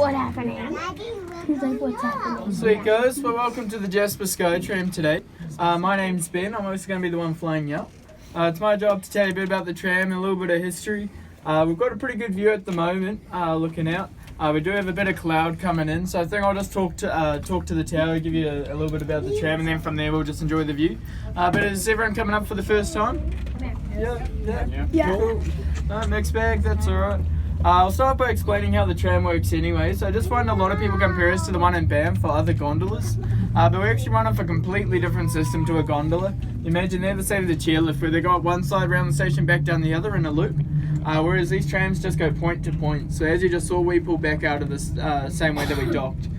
what happening? He's like, what's happening? Sweet guys, well welcome to the Jasper Sky Tram today. My name's Ben, I'm also going to be the one flying you up. It's my job to tell you a bit about the tram and a little bit of history. We've got a pretty good view at the moment, looking out. We do have a bit of cloud coming in, so I think I'll just talk to the tower, give you a little bit about the tram, and then from there we'll just enjoy the view. But is everyone coming up for the first time? Yeah. Cool. No, mixed bag, that's alright. I'll start by explaining how the tram works anyway. So I just find a lot of people compare us to the one in Banff for other gondolas. But we actually run off a completely different system to a gondola. Imagine they're the same as a chairlift, where they go up one side around the station, back down the other in a loop. Whereas these trams just go point to point. So as you just saw, we pull back out of the same way that we docked.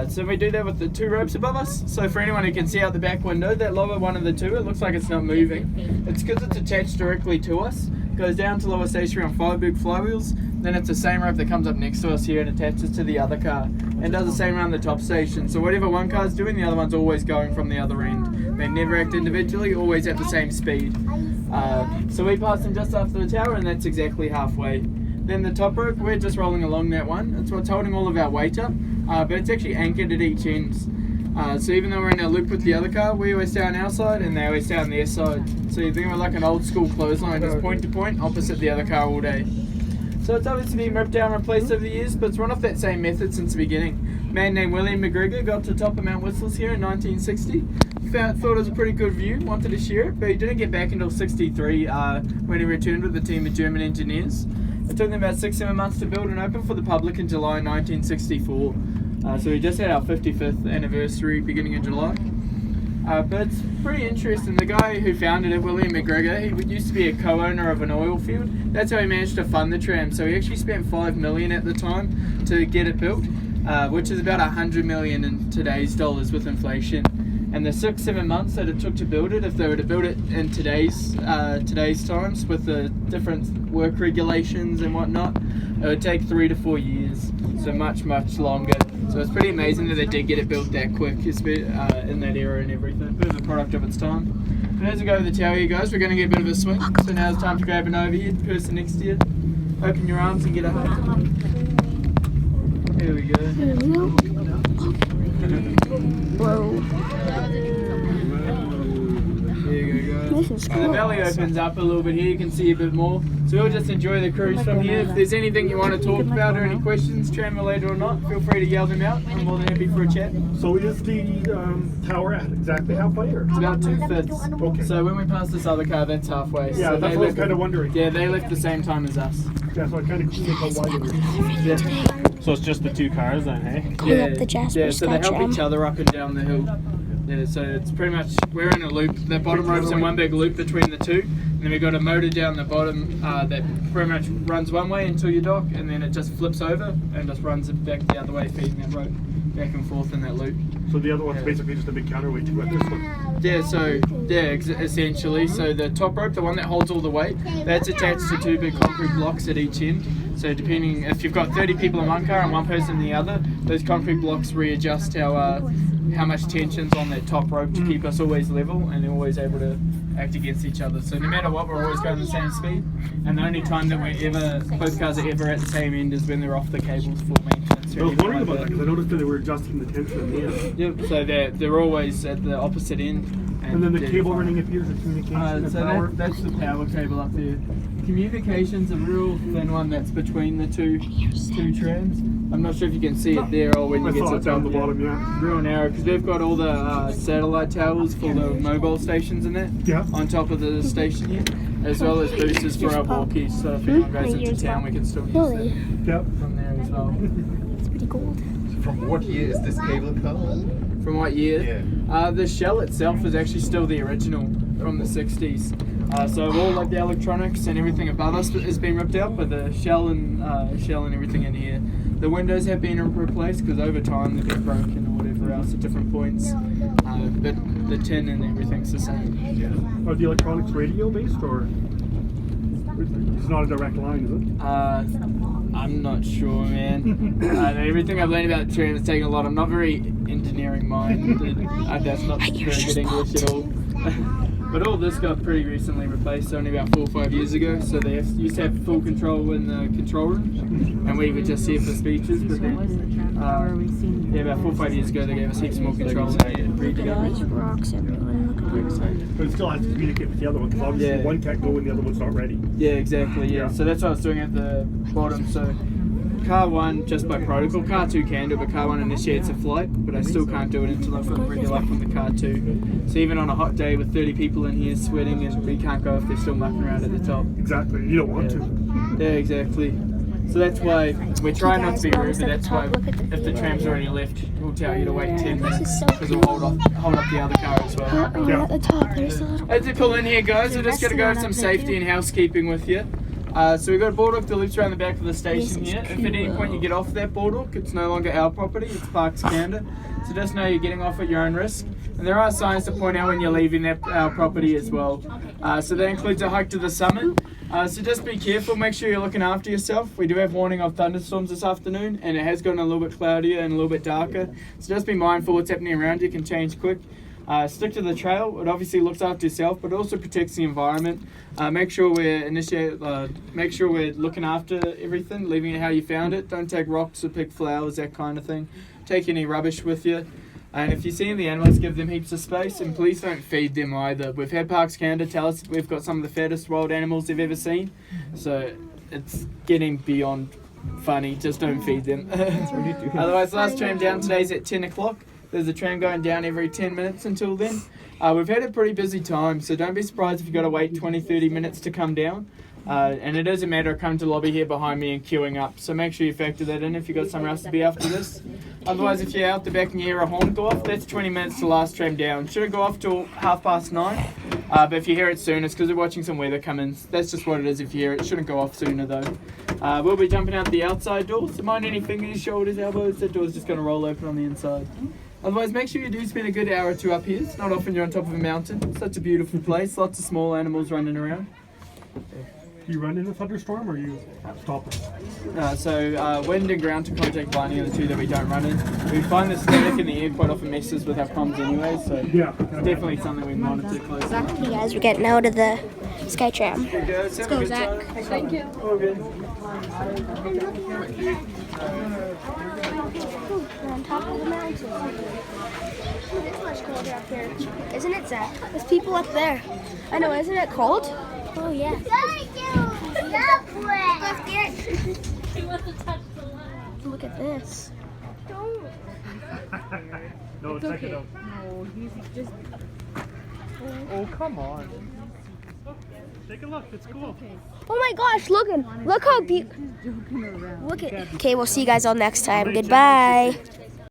So we do that with the two ropes above us. So for anyone who can see out the back window, that lower one of the two, it looks like it's not moving. It's because it's attached directly to us. It goes down to lower station on 5 big flywheels. Then it's the same rope that comes up next to us here and attaches to the other car. And does the same around the top station. So whatever one car's doing, the other one's always going from the other end. They never act individually, always at the same speed. So we pass them just after the tower, and that's exactly halfway. Then the top rope, we're just rolling along that one. It's what's holding all of our weight up, but it's actually anchored at each end. So even though we're in a loop with the other car, we always stay on our side and they always stay on their side. So you think we're like an old school clothesline, just point to point, opposite the other car all day. So it's obviously been ripped down and replaced over the years, but it's run off that same method since the beginning. A man named William McGregor got to the top of Mount Whistles here in 1960. Thought it was a pretty good view, wanted to share it, but he didn't get back until 63 when he returned with a team of German engineers. It took them about 6-7 months to build and open for the public in July 1964. So we just had our 55th anniversary beginning of July. But it's pretty interesting. The guy who founded it, William McGregor, he used to be a co-owner of an oil field. That's how he managed to fund the tram. So he actually spent $5 million at the time to get it built, which is about $100 million in today's dollars with inflation. And the 6-7 months that it took to build it, if they were to build it in today's times with the different work regulations and whatnot, it would take 3 to 4 years. So much longer. So it's pretty amazing that they did get it built that quick in that era and everything. Bit of a product of its time. But as we go over the tower, you guys, we're going to get a bit of a swing. So now it's time to grab an overhead. Person next to you, open your arms and get a hug. Here we go. Whoa. There you go, guys. This is cool. The belly opens up a little bit here. You can see a bit more. So we'll just enjoy the cruise from here. If there's anything you want to talk about or any questions, tram related or not, feel free to yell them out. I'm more than happy for a chat. So is the tower at exactly halfway? Or? It's about 2/5. Okay. So when we pass this other car, that's halfway. Yeah, so that's what I was kind of wondering. Yeah, they left the same time as us. Yeah, so I kind of curious how wide it is. Yeah. So it's just the two cars then, hey? Going up the Jasper Yeah, so they Sky help Tram. each other up and down the hill. Yeah, so it's pretty much, we're in a loop. The bottom rope's in one big loop between the two. And then we've got a motor down the bottom that pretty much runs one way until you dock, and then it just flips over and just runs it back the other way, feeding that rope back and forth in that loop. So the other one's basically just a big counterweight to it. This one. Yeah, essentially. So the top rope, the one that holds all the weight, that's attached to 2 big concrete blocks at each end. So depending, if you've got 30 people in one car and one person in the other, those concrete blocks readjust how much tension's on that top rope to keep us always level, and they're always able to act against each other. So no matter what, we're always going the same speed. And the only time that both cars are ever at the same end is when they're off the cables for maintenance. I was wondering about that because I noticed that they were adjusting the tension in the end. Yep, so they're always at the opposite end. And then the cable running up here is the communication so power. that's the power cable up there. Communication's a real thin one that's between the two trams. I'm not sure if you can see it there or when you I get saw to it down the bottom, yeah. Real narrow, because they've got all the satellite towers for the mobile stations and that on top of the station here, as well as boosters for our walkies. So if anyone goes into town, we can still use them from there as well. It's pretty cool. From what year is this cable called? From what year? Yeah. The shell itself is actually still the original from the 60s. So all like the electronics and everything above us has been ripped out, but the shell and everything in here. The windows have been replaced because over time they've been broken or whatever else at different points. But the tin and everything's the same. Yeah. Are the electronics radio based or? It's not a direct line, is it? I'm not sure, man. Everything I've learned about the tram is taking a lot. I'm not very engineering minded. That's not very good English at all. But all this got pretty recently replaced, only about 4 or 5 years ago. So they used to have full control in the control room, and we were just here for speeches. But then, yeah, about 4 or 5 years ago, they gave us heaps more control in There's rocks everywhere. Look at that. But it still has to communicate with the other one because obviously Yeah. one can't go when the other one's not ready. Yeah, exactly. Yeah. Yeah. So that's what I was doing at the bottom. So car 1, just by protocol, car 2 can do it, but car 1 initiates a flight, but I still can't do it until I've got the green light from the car 2. So even on a hot day with 30 people in here sweating, and we can't go if they're still mucking around at the top. Exactly. You don't want to. Yeah, exactly. So that's why we're trying not to be rude, but that's why if the tram's already left, we'll tell you to wait 10 minutes because we'll hold up the other car as well. Oh, Yeah. at the top, there's a little. As we pull in here, guys, we're just going to go over some safety and housekeeping with you. So we've got a boardwalk that loops around the back of the station here. If at any point you get off that boardwalk, it's no longer our property, it's Parks Canada. So just know you're getting off at your own risk. And there are signs to point out when you're leaving our property as well. So that includes a hike to the summit. So just be careful, make sure you're looking after yourself. We do have warning of thunderstorms this afternoon, and it has gotten a little bit cloudier and a little bit darker. So just be mindful what's happening around you, can change quick. Stick to the trail. It obviously looks after yourself, but also protects the environment. Make sure we're looking after everything, leaving it how you found it. Don't take rocks or pick flowers, that kind of thing. Take any rubbish with you. And if you see the animals, give them heaps of space, and please don't feed them either. We've had Parks Canada tell us we've got some of the fattest wild animals they've ever seen, so it's getting beyond funny. Just don't feed them. Otherwise, the last tram down today is at 10 o'clock. There's a tram going down every 10 minutes until then. We've had a pretty busy time, so don't be surprised if you've got to wait 20-30 minutes to come down. And it is a matter of coming to the lobby here behind me and queuing up. So make sure you factor that in if you've got somewhere else to be after this. Otherwise, if you're out the back and you hear a horn go off, that's 20 minutes to the last tram down. Shouldn't go off till 9:30. But if you hear it soon, it's because we're watching some weather come in. That's just what it is if you hear it. It shouldn't go off sooner though. We'll be jumping out the outside door. So mind any fingers, shoulders, elbows. That door's just going to roll open on the inside. Otherwise, make sure you do spend a good hour or two up here. It's not often you're on top of a mountain. It's such a beautiful place. Lots of small animals running around. You run in a thunderstorm or you stop it? So wind and ground to contact blinding are the two that we don't run in. We find the static in the air quite often messes with our comms anyway, so Yeah. it's definitely something we monitor closely. You guys, we're getting out of the sky tram. Let's go, Zach. Thank you. All good. We're on top of the mountain. It's much colder up here. Isn't it, Zach? There's people up there. I know, isn't it cold? Oh, yeah. Look at this. No, check it out. No, he's just. Oh, come on. Take a look, it's cool. Oh my gosh, look how beautiful. Look at. Okay, we'll see you guys all next time. Goodbye.